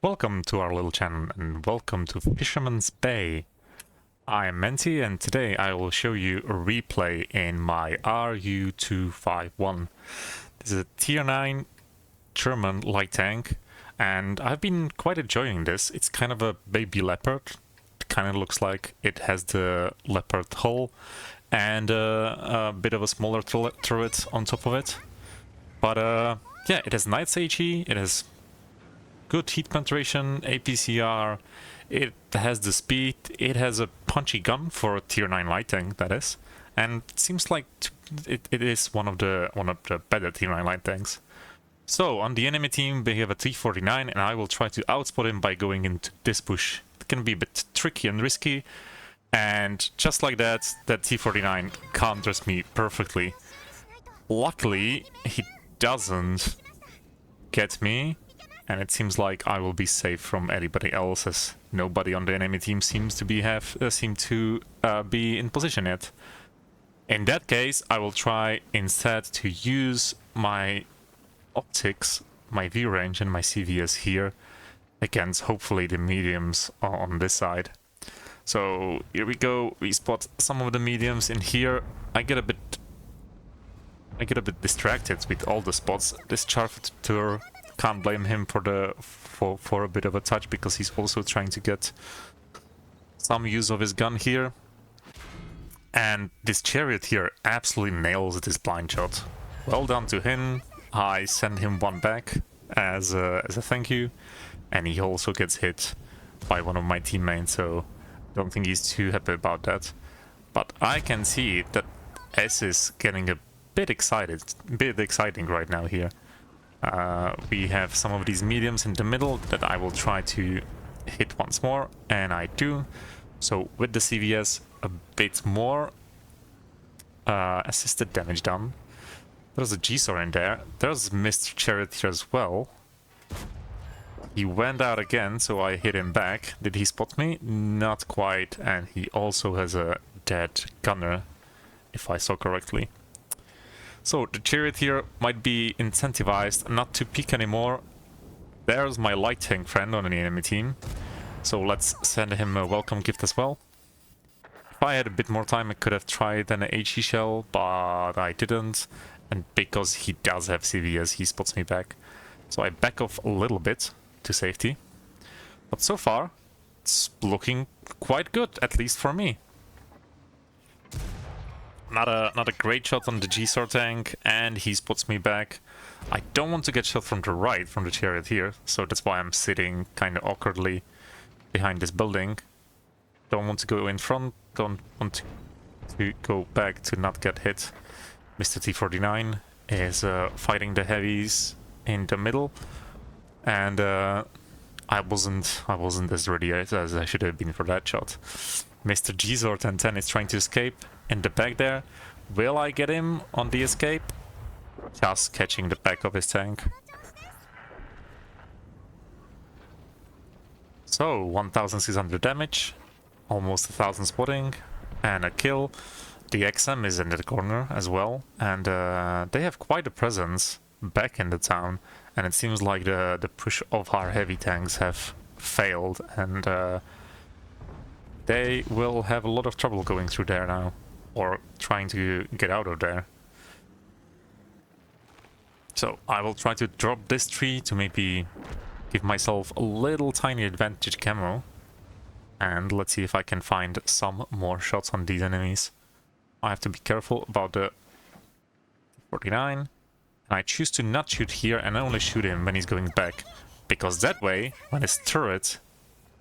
Welcome to our little channel and welcome to Fisherman's Bay. I'm Manti and today I will show you a replay in my RU251. This is a tier 9 German light tank and I've been quite enjoying this. It's kind of a baby leopard. It kind of looks like it has the leopard hull and a bit of a smaller turret on top of it. But yeah, it has nice HE, it has good heat penetration, APCR, it has the speed, it has a punchy gun for a tier 9 light tank, that is, and it seems like it is one of the better tier 9 light tanks. So on the enemy team they have a T49 and I will try to outspot him by going into this bush. It can be a bit tricky and risky, and just like that T49 counters me perfectly. Luckily he doesn't get me, and it seems like I will be safe from anybody else, as nobody on the enemy team seems to be in position yet. In that case, I will try instead to use my optics, my view range and my CVS here against hopefully the mediums on this side. So here we go, we spot some of the mediums in here. I get a bit distracted with all the spots. This Charfateur, can't blame him for a bit of a touch, because he's also trying to get some use of his gun here. And this Chariot here absolutely nails this blind shot. Well done to him. I send him one back as a thank you, and he also gets hit by one of my teammates, so don't think he's too happy about that. But I can see that S is getting a bit exciting right now here. We have some of these mediums in the middle that I will try to hit once more, and I do. So with the CVS, a bit more assisted damage done. There's a G-Sor in there. There's Mr. Chariot here as well. He went out again, so I hit him back. Did he spot me? Not quite, and he also has a dead gunner, if I saw correctly. So the Chariot here might be incentivized not to peek anymore. There's my light tank friend on the enemy team, so let's send him a welcome gift as well. If I had a bit more time I could have tried an HE shell, but I didn't, and because he does have CVS he spots me back. So I back off a little bit to safety, but so far it's looking quite good, at least for me. Not a great shot on the G-Sor tank, and he spots me back. I don't want to get shot from the right, from the Chariot here, so that's why I'm sitting kind of awkwardly behind this building. Don't want to go in front, don't want to go back to not get hit. Mr. T49 is fighting the heavies in the middle, and I wasn't as ready as I should have been for that shot. Mr. G-Sor 1010 is trying to escape in the back there. Will I get him on the escape? Just catching the back of his tank. So 1600 damage, almost 1000 spotting, and a kill. The XM is in the corner as well, and they have quite a presence back in the town, and it seems like the push of our heavy tanks have failed, and they will have a lot of trouble going through there now, or trying to get out of there. So I will try to drop this tree to maybe give myself a little tiny advantage camo, and let's see if I can find some more shots on these enemies. I have to be careful about the 49. I choose to not shoot here and only shoot him when he's going back, because that way, when his turret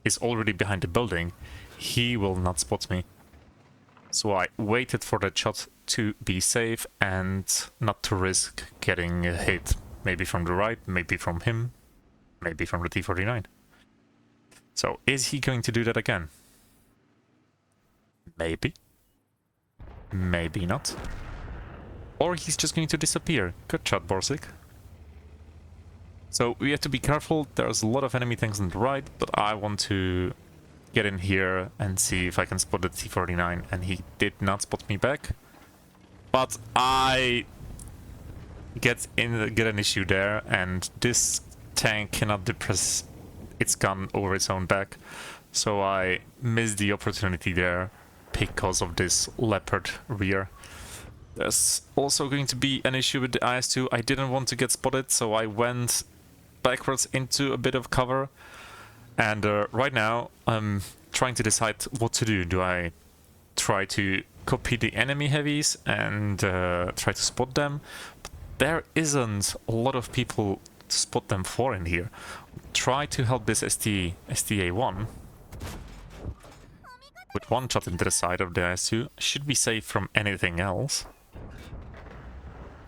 is already behind the building, he will not spot me. So I waited for that shot to be safe and not to risk getting hit. Maybe from the right, maybe from him, maybe from the T49. So is he going to do that again? Maybe. Maybe not. Or he's just going to disappear. Good shot, Borsig. So we have to be careful. There's a lot of enemy tanks on the right, but I want to get in here and see if I can spot the T49, and he did not spot me back. But I get an issue there, and this tank cannot its gun over its own back. So I missed the opportunity there because of this leopard rear. There's also going to be an issue with the IS-2. I didn't want to get spotted, so I went backwards into a bit of cover. And right now, I'm trying to decide what to do. Do I try to copy the enemy heavies and try to spot them? But there isn't a lot of people to spot them for in here. Try to help this STA-1 with one shot into the side of the IS-2. Should be safe from anything else.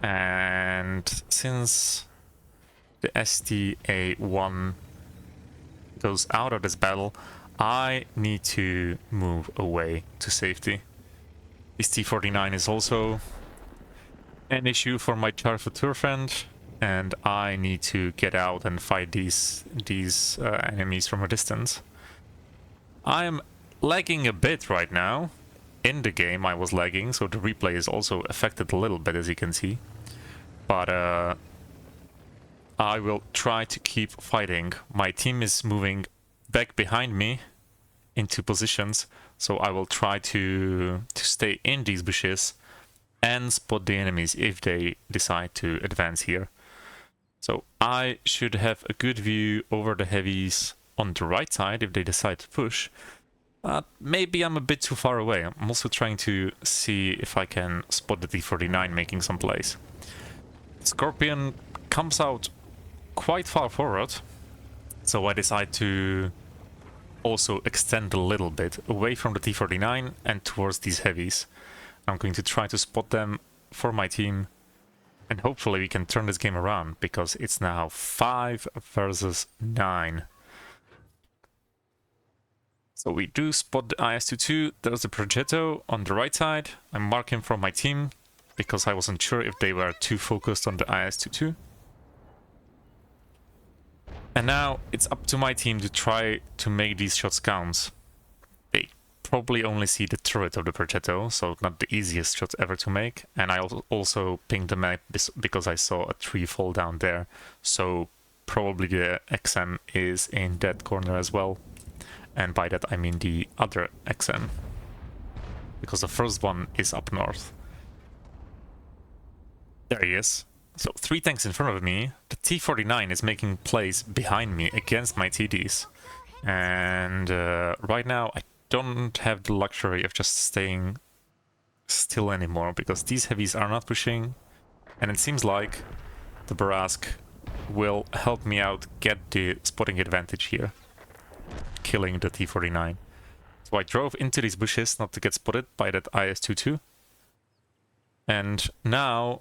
And since the STA-1 goes out of this battle, I need to move away to safety. This T-49 is also an issue for my Charfutur friend, and I need to get out and fight these enemies from a distance. I am lagging a bit right now. In the game I was lagging, so the replay is also affected a little bit, as you can see. But I will try to keep fighting. My team is moving back behind me into positions, so I will try to stay in these bushes and spot the enemies if they decide to advance here. So I should have a good view over the heavies on the right side if they decide to push. Maybe I'm a bit too far away. I'm also trying to see if I can spot the T-49 making some plays. Scorpion comes out quite far forward, so I decide to also extend a little bit away from the T-49 and towards these heavies. I'm going to try to spot them for my team, and hopefully we can turn this game around, because it's now 5 versus 9. So we do spot the IS-22. There's a Progetto on the right side. I mark him from my team, because I wasn't sure if they were too focused on the IS-22. And now it's up to my team to try to make these shots count. They probably only see the turret of the Progetto, so not the easiest shots ever to make. And I also pinged the map because I saw a tree fall down there. So probably the XM is in that corner as well. And by that I mean the other XM, because the first one is up north. There he is. So 3 tanks in front of me. The T-49 is making plays behind me against my TDs. And right now I don't have the luxury of just staying still anymore, because these heavies are not pushing. And it seems like the Barask will help me out get the spotting advantage here, killing the T-49. So I drove into these bushes not to get spotted by that IS-22. And now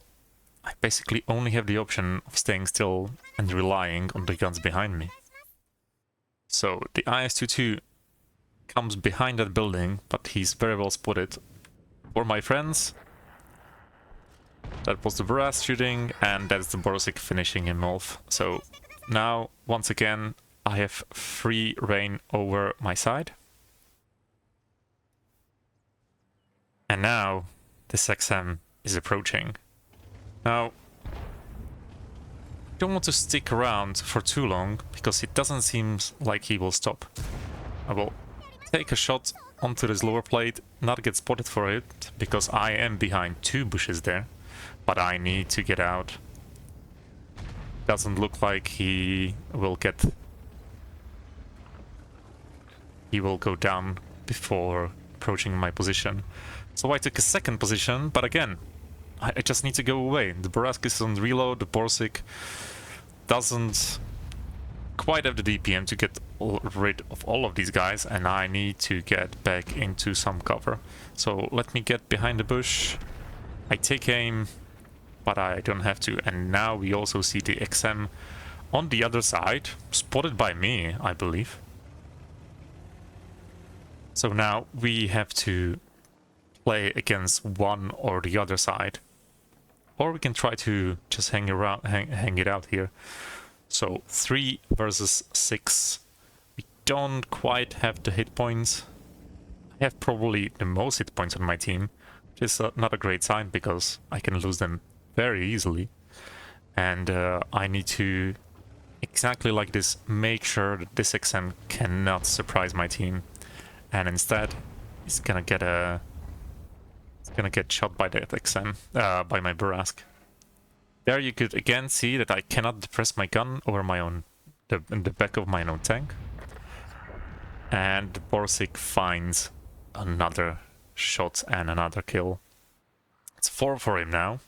I basically only have the option of staying still and relying on the guns behind me. So the IS-22 comes behind that building, but he's very well spotted. For my friends, that was the Baras shooting, and that's the Borsig finishing him off. So now, once again, I have free reign over my side. And now this XM is approaching. Now, I don't want to stick around for too long, because it doesn't seem like he will stop. I will take a shot onto this lower plate, not get spotted for it, because I am behind 2 bushes there, but I need to get out. Doesn't look like he will go down before approaching my position. So I took a second position, but again, I just need to go away. The Barask is on reload, the Borsig doesn't quite have the DPM to get rid of all of these guys, and I need to get back into some cover. So let me get behind the bush. I take aim, but I don't have to. And now we also see the XM on the other side, spotted by me, I believe. So now we have to play against one or the other side, or we can try to just hang it out here. So 3 versus 6. We don't quite have the hit points. I have probably the most hit points on my team, which is not a great sign, because I can lose them very easily. And I need to exactly like this, make sure that this XM cannot surprise my team, and instead he's gonna get shot by that XM, by my Burask. There you could again see that I cannot depress my gun over my own, the back of my own tank. And Borsig finds another shot and another kill. It's 4 for him now.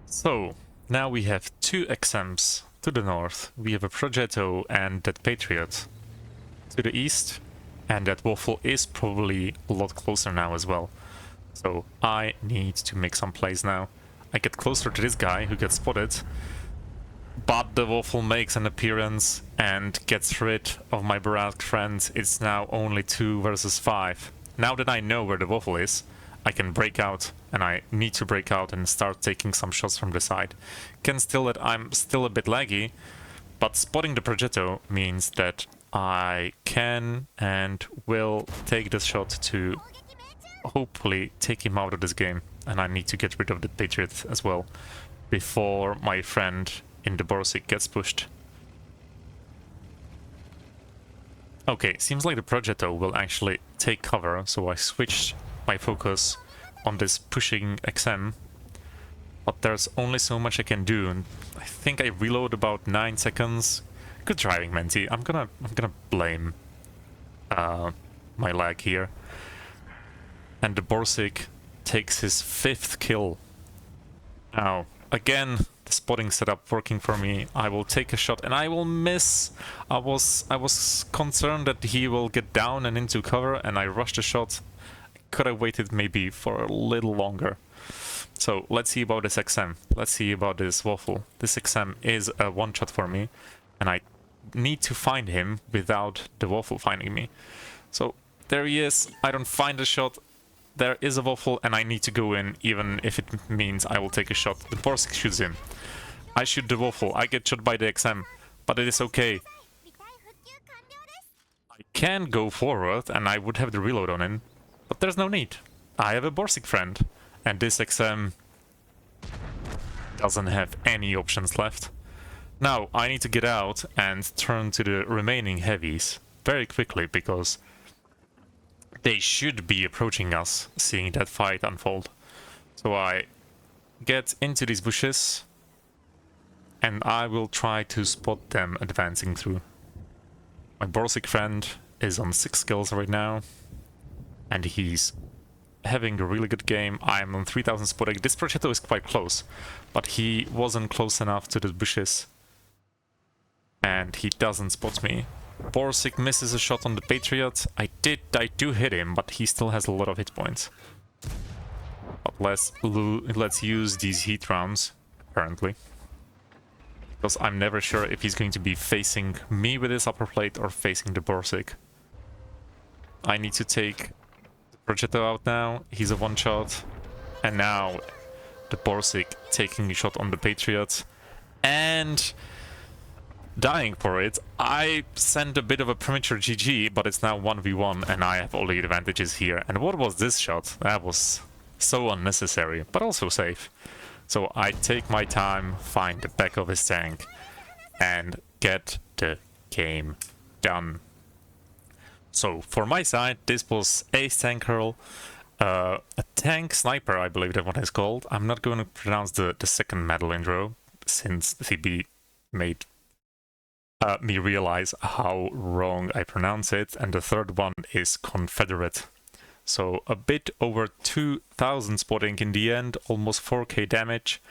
So, now we have 2 XMs to the north. We have a Progetto and that Patriot to the east. And that Waffle is probably a lot closer now as well. So, I need to make some plays now. I get closer to this guy who gets spotted. But the Waffle makes an appearance and gets rid of my Burask friend. It's now only 2 versus 5. Now that I know where the Waffle is, I can break out, and I need to break out and start taking some shots from the side. Can still that I'm still a bit laggy, but spotting the Progetto means that I can and will take this shot to hopefully take him out of this game. And I need to get rid of the Patriot as well before my friend in the Borsig gets pushed. Okay, seems like the Progetto will actually take cover, so I switched my focus on this pushing XM. But there's only so much I can do, and I think I reload about 9 seconds. Good driving, Manti. I'm gonna blame my lag here. And the Borsig takes his 5th kill. Now, again, the spotting setup working for me. I will take a shot and I will miss. I was concerned that he will get down and into cover, and I rushed the shot. I could have waited maybe for a little longer. So let's see about this XM. Let's see about this Waffle. This XM is a one-shot for me, and I need to find him without the Waffle finding me. So there he is. I don't find the shot. There is a Waffle, and I need to go in, even if it means I will take a shot. The Borsig shoots him. I shoot the Waffle. I get shot by the XM, but it is okay. I can go forward, and I would have the reload on him, but there's no need. I have a Borsig friend, and this XM doesn't have any options left. Now, I need to get out and turn to the remaining heavies very quickly, because they should be approaching us, seeing that fight unfold. So I get into these bushes, and I will try to spot them advancing through. My Borsig friend is on 6 kills right now, and he's having a really good game. I'm on 3000 spotting. This Progetto is quite close, but he wasn't close enough to the bushes, and he doesn't spot me. Borsig misses a shot on the Patriot. I do hit him, but he still has a lot of hit points. But let's use these heat rounds, apparently. Because I'm never sure if he's going to be facing me with his upper plate or facing the Borsig. I need to take the Progetto out now. He's a one-shot. And now the Borsig taking a shot on the Patriot. And dying for it. I sent a bit of a premature GG, but it's now 1v1 and I have all the advantages here. And what was this shot? That was so unnecessary, but also safe. So I take my time, find the back of his tank, and get the game done. So for my side, this was Ace Tank Hurl, a tank sniper, I believe that one is called. I'm not going to pronounce the second medal intro, since CB made me realize how wrong I pronounce it, and the third one is Confederate. So a bit over 2000 spotting in the end, almost 4k damage,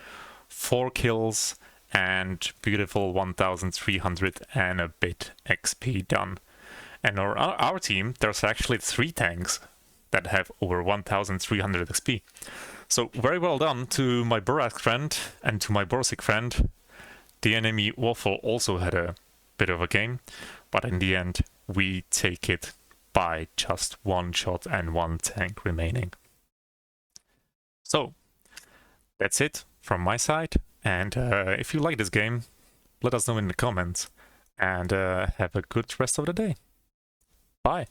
4 kills, and beautiful 1300 and a bit XP done. And our team, there's actually 3 tanks that have over 1300 XP. So very well done to my Burask friend and to my Borsig friend. The enemy Waffle also had a bit of a game, but in the end we take it by just 1 shot and 1 tank remaining. So that's it from my side, and if you like this game, let us know in the comments, and have a good rest of the day. Bye.